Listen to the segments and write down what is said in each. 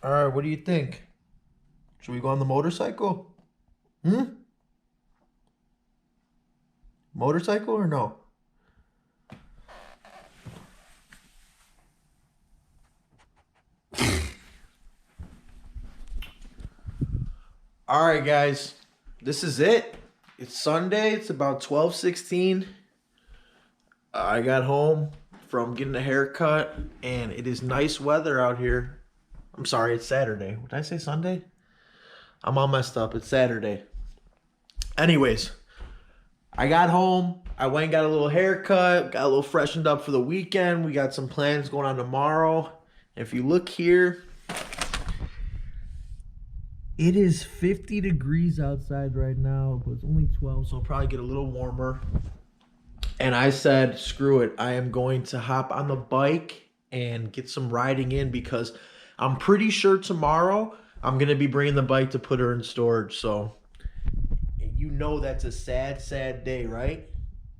All right, what do you think? Should we go on the motorcycle? Hmm? Motorcycle or no? All right, guys. This is it. It's Sunday. It's about 12:16. I got home from getting a haircut, and it is nice weather out here. I'm sorry, it's Saturday. Did I say Sunday? I'm all messed up. It's Saturday. Anyways, I got home. I went and got a little haircut, got a little freshened up for the weekend. We got some plans going on tomorrow. If you look here, it is 50 degrees outside right now, but it's only 12, so it'll probably get a little warmer. And I said, screw it. I am going to hop on the bike and get some riding in because I'm pretty sure tomorrow I'm going to be bringing the bike to put her in storage. So, you know that's a sad, sad day, right?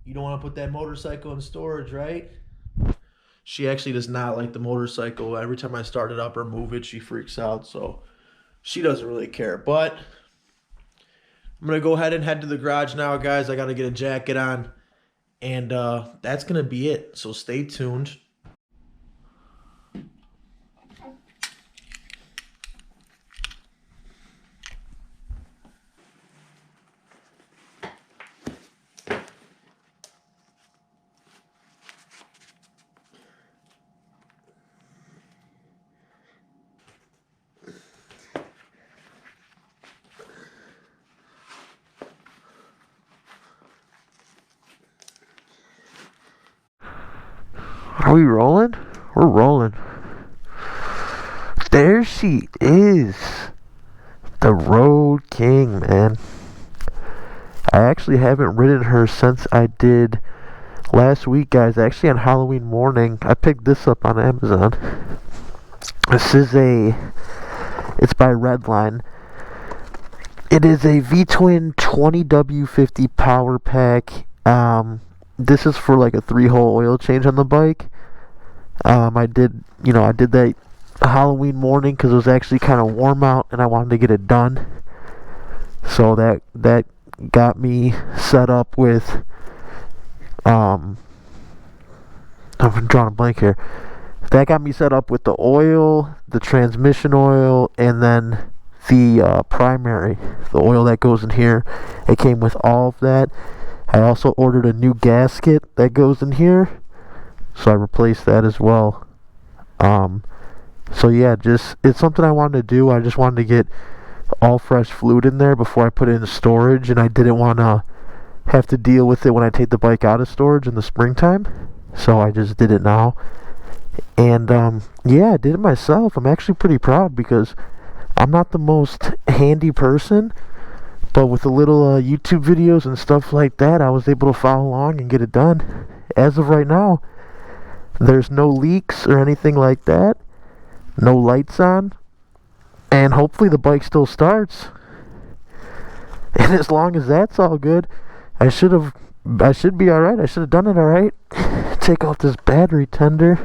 You don't want to put that motorcycle in storage, right? She actually does not like the motorcycle. Every time I start it up or move it, she freaks out. So, she doesn't really care. But I'm going to go ahead and head to the garage now, guys. I got to get a jacket on. And that's going to be it. So stay tuned. Are we rolling? We're rolling. There she is. The Road King, man. I actually haven't ridden her since I did last week, guys. Actually, on Halloween morning, I picked this up on Amazon. This is it's by Redline. It is a V-twin 20W50 power pack. This is for like a 3-hole oil change on the bike. I did that Halloween morning because it was actually kind of warm out and I wanted to get it done. So that got me set up with I'm drawing a blank here. That got me set up with the oil, the transmission oil, and then the primary, the oil that goes in here. It came with all of that. I also ordered a new gasket that goes in here, so I replaced that as well. So yeah, it's something I wanted to do. I just wanted to get all fresh fluid in there before I put it in storage, and I didn't want to have to deal with it when I take the bike out of storage in the springtime. So I just did it now. And yeah, I did it myself. I'm actually pretty proud because I'm not the most handy person, but with the little YouTube videos and stuff like that, I was able to follow along and get it done. As of right now, there's no leaks or anything like that. No lights on. And hopefully the bike still starts. And as long as that's all good, I should be alright. I should have done it alright. Take off this battery tender.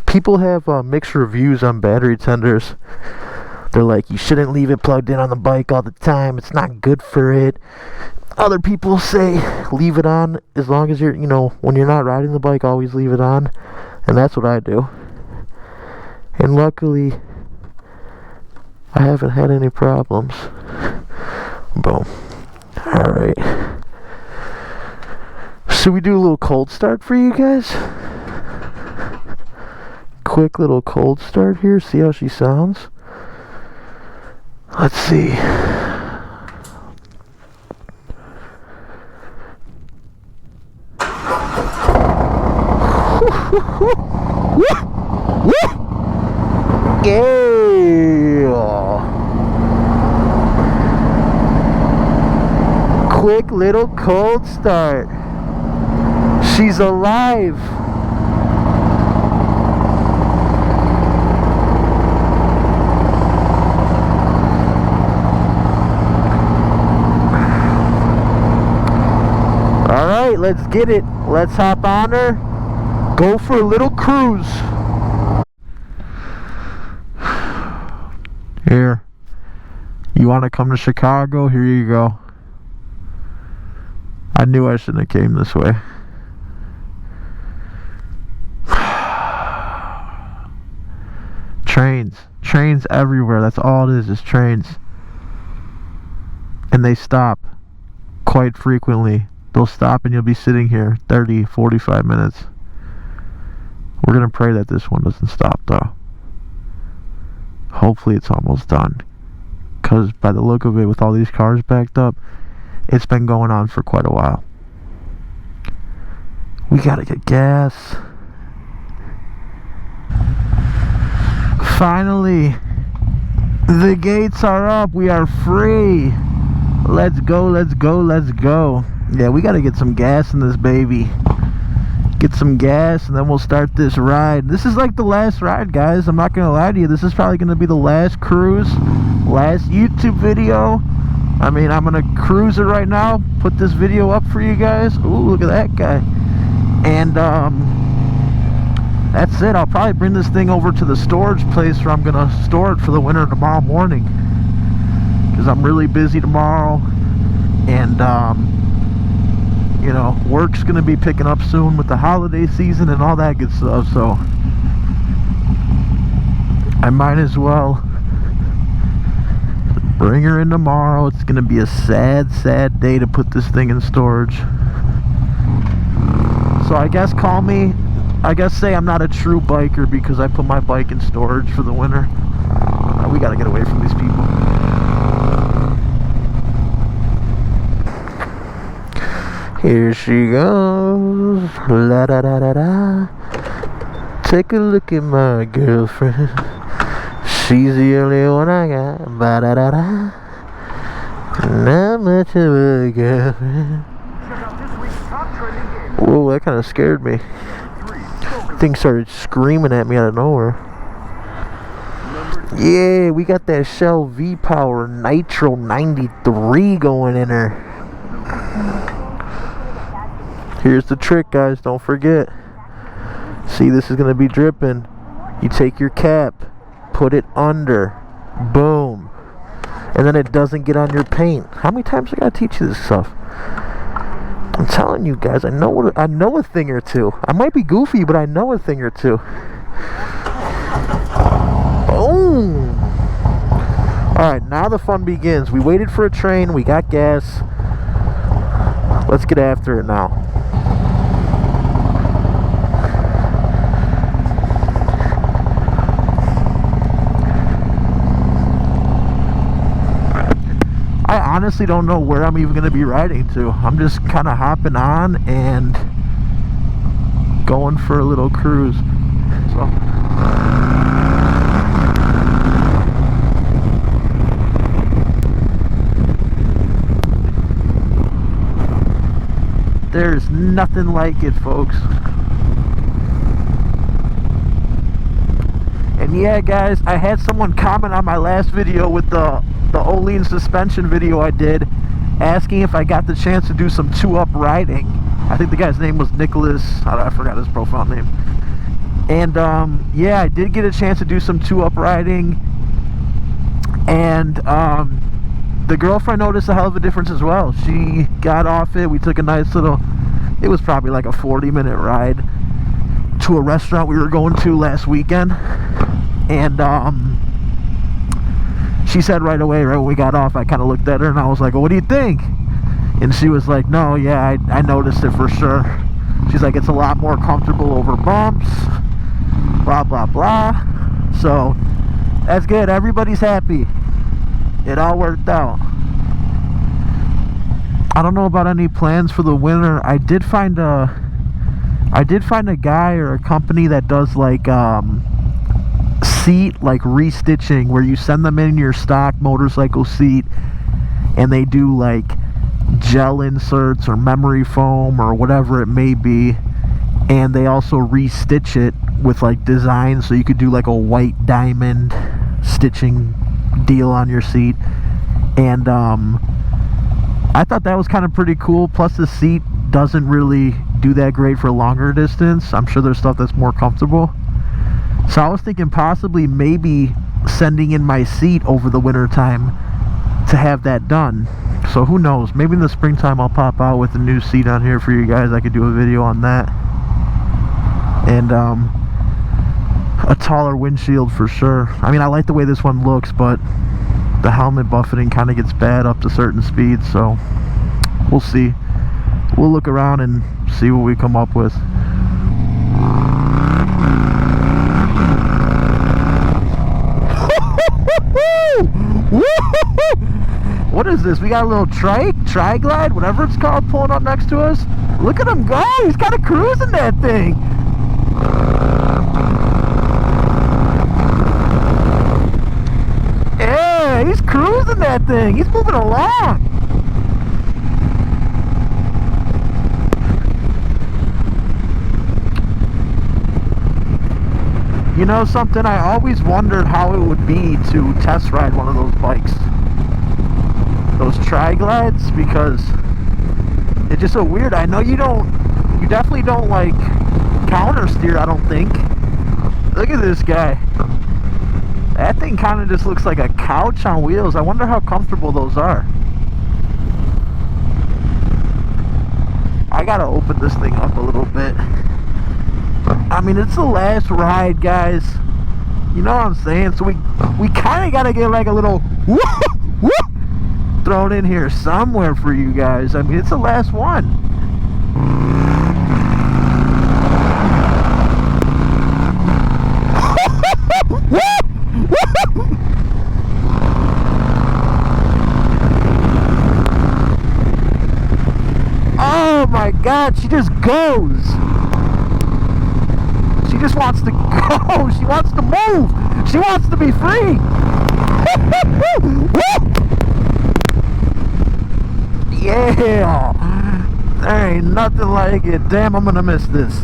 People have mixed reviews on battery tenders. They're like, you shouldn't leave it plugged in on the bike all the time. It's not good for it. Other people say, leave it on as long as you're, when you're not riding the bike, always leave it on. And that's what I do. And luckily, I haven't had any problems. Boom. Alright. Should we do a little cold start for you guys? Quick little cold start here. See how she sounds? Let's see. Yeah. Quick little cold start. She's alive. Alright, let's get it. Let's hop on her. Go for a little cruise. Here. You want to come to Chicago? Here you go. I knew I shouldn't have came this way. Trains everywhere. That's all it is trains. And they stop quite frequently. They'll stop and you'll be sitting here 30, 45 minutes. We're gonna pray that this one doesn't stop though. Hopefully it's almost done. Because by the look of it, with all these cars backed up, it's been going on for quite a while. We gotta get gas. Finally, the gates are up. We are free. Let's go, let's go, let's go. Yeah, we gotta get some gas in this baby. Get some gas and then we'll start this ride. This is like the last ride, guys. I'm not gonna lie to you. This is probably gonna be the last cruise, last YouTube video. I mean, I'm gonna cruise it right now, put this video up for you guys. Ooh, look at that guy. And that's it. I'll probably bring this thing over to the storage place where I'm gonna store it for the winter tomorrow morning, because I'm really busy tomorrow. And you know, work's gonna be picking up soon with the holiday season and all that good stuff, so I might as well bring her in tomorrow. It's gonna be a sad, sad day to put this thing in storage. So I guess say I'm not a true biker because I put my bike in storage for the winter. We gotta get away from these people. Here she goes, la da da da da. Take a look at my girlfriend. She's the only one I got. Ba da da da. Not much of a girlfriend. Whoa, that kind of scared me. Thing started screaming at me out of nowhere. Yeah, we got that Shell V-Power Nitro 93 going in her. Here's the trick, guys, don't forget. See, this is going to be dripping. You take your cap, put it under, boom, and then it doesn't get on your paint. How many times I got to teach you this stuff? I'm telling you guys, I know a thing or two. I might be goofy, but I know a thing or two. Boom! Alright, now the fun begins. We waited for a train, we got gas. Let's get after it now. I honestly don't know where I'm even going to be riding to. I'm just kind of hopping on and going for a little cruise. So there's nothing like it, folks. And yeah, guys, I had someone comment on my last video with the Olean suspension video I did, asking if I got the chance to do some 2-up riding. I think the guy's name was Nicholas. I forgot his profile name. And yeah, I did get a chance to do some 2-up riding. And the girlfriend noticed a hell of a difference as well. She got off it. We took a nice little, it was probably like a 40-minute ride to a restaurant we were going to last weekend. And she said right away, right when we got off, I kind of looked at her and I was like, well, what do you think? And she was like, no, yeah, I noticed it for sure. She's like, it's a lot more comfortable over bumps, blah, blah, blah. So, that's good. Everybody's happy. It all worked out. I don't know about any plans for the winter. I did find a guy or a company that does like seat like restitching, where you send them in your stock motorcycle seat and they do like gel inserts or memory foam or whatever it may be, and they also restitch it with like design, so you could do like a white diamond stitching deal on your seat. And I thought that was kind of pretty cool. Plus the seat doesn't really do that great for longer distance. I'm sure there's stuff that's more comfortable. So I was thinking possibly maybe sending in my seat over the winter time to have that done. So who knows, maybe in the springtime I'll pop out with a new seat on here for you guys. I could do a video on that. And a taller windshield for sure. I mean, I like the way this one looks, but the helmet buffeting kind of gets bad up to certain speeds, so we'll see. We'll look around and see what we come up with. What is this? We got a little tri-glide, whatever it's called, pulling up next to us. Look at him go! He's kind of cruising that thing. Yeah, he's cruising that thing. He's moving along. You know something? I always wondered how it would be to test ride one of those bikes. Those tri-glides, because it's just so weird. I know you definitely don't like counter steer, I don't think. Look at this guy. That thing kind of just looks like a couch on wheels. I wonder how comfortable those are. I gotta open this thing up a little bit. I mean, it's the last ride, guys. You know what I'm saying? So we kind of gotta get like a little whoop, whoop, thrown in here somewhere for you guys. I mean, it's the last one. Oh my God, she just goes. She just wants to go. She wants to move. She wants to be free. Yeah. There ain't nothing like it. Damn, I'm gonna miss this.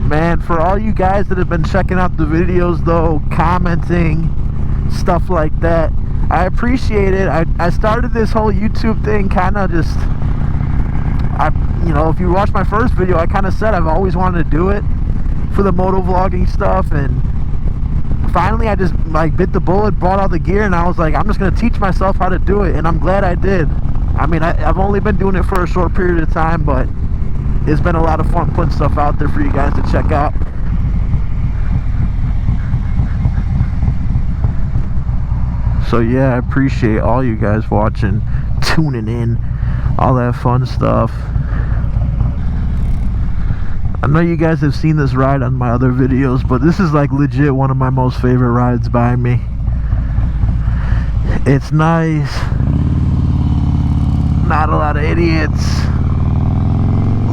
Man, for all you guys that have been checking out the videos though, commenting, stuff like that, I appreciate it. I started this whole YouTube thing kind of just, you know, if you watched my first video, I kind of said I've always wanted to do it for the motovlogging stuff, and finally I just like bit the bullet, bought all the gear, and I was like, I'm just going to teach myself how to do it, and I'm glad I did. I mean, I've only been doing it for a short period of time, but it's been a lot of fun putting stuff out there for you guys to check out. So yeah, I appreciate all you guys watching, tuning in, all that fun stuff. I know you guys have seen this ride on my other videos, but this is like legit one of my most favorite rides by me. It's nice, not a lot of idiots.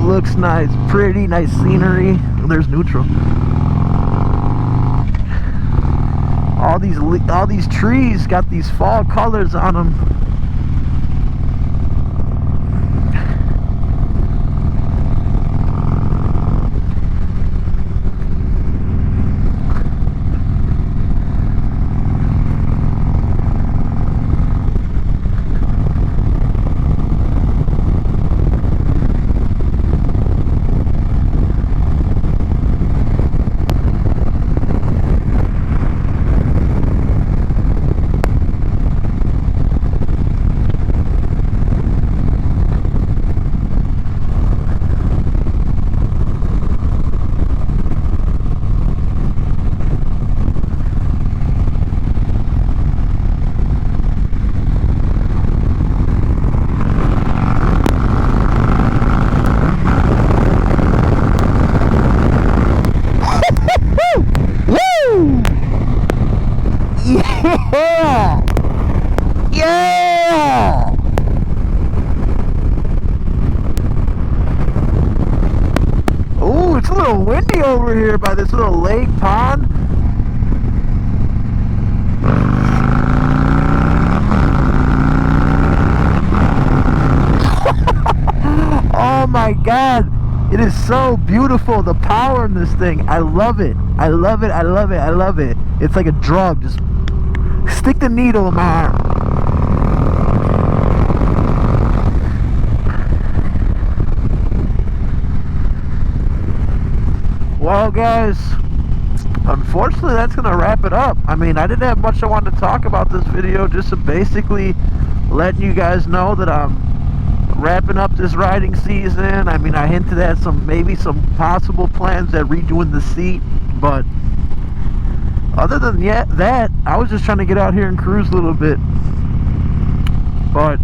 Looks nice, pretty nice scenery. There's neutral. All these trees got these fall colors on them. Yeah! Yeah! Ooh, it's a little windy over here by this little lake pond. Oh my God, it is so beautiful. The power in this thing. I love it. I love it. I love it. I love it. It's like a drug. Just stick the needle in my arm. Well, guys, unfortunately, that's going to wrap it up. I mean, I didn't have much I wanted to talk about this video, just to basically letting you guys know that I'm wrapping up this riding season. I mean, I hinted at maybe some possible plans at redoing the seat, but other than that, I was just trying to get out here and cruise a little bit. But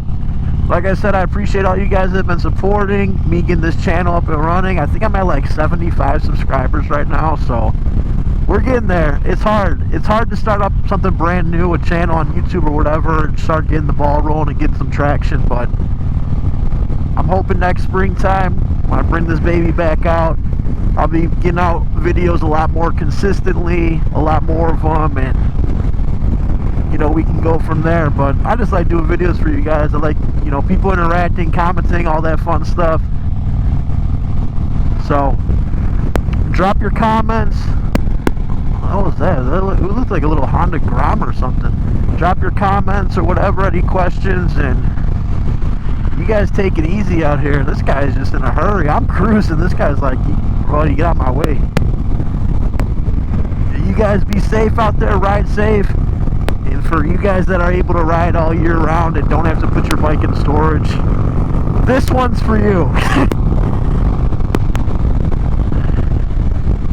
like I said, I appreciate all you guys that have been supporting me getting this channel up and running. I think I'm at like 75 subscribers right now, so we're getting there. It's hard. It's hard to start up something brand new, a channel on YouTube or whatever, and start getting the ball rolling and getting some traction. But I'm hoping next springtime, when I bring this baby back out, I'll be getting out videos a lot more consistently, a lot more of them, and you know, we can go from there. But I just like doing videos for you guys. I like, you know, people interacting, commenting, all that fun stuff. So drop your comments. What was that? It looked like a little Honda Grom or something. Drop your comments or whatever, any questions, and you guys take it easy out here. This guy's just in a hurry. I'm cruising. This guy's like, well, you get out of my way. You guys be safe out there. Ride safe. And for you guys that are able to ride all year round and don't have to put your bike in storage, this one's for you.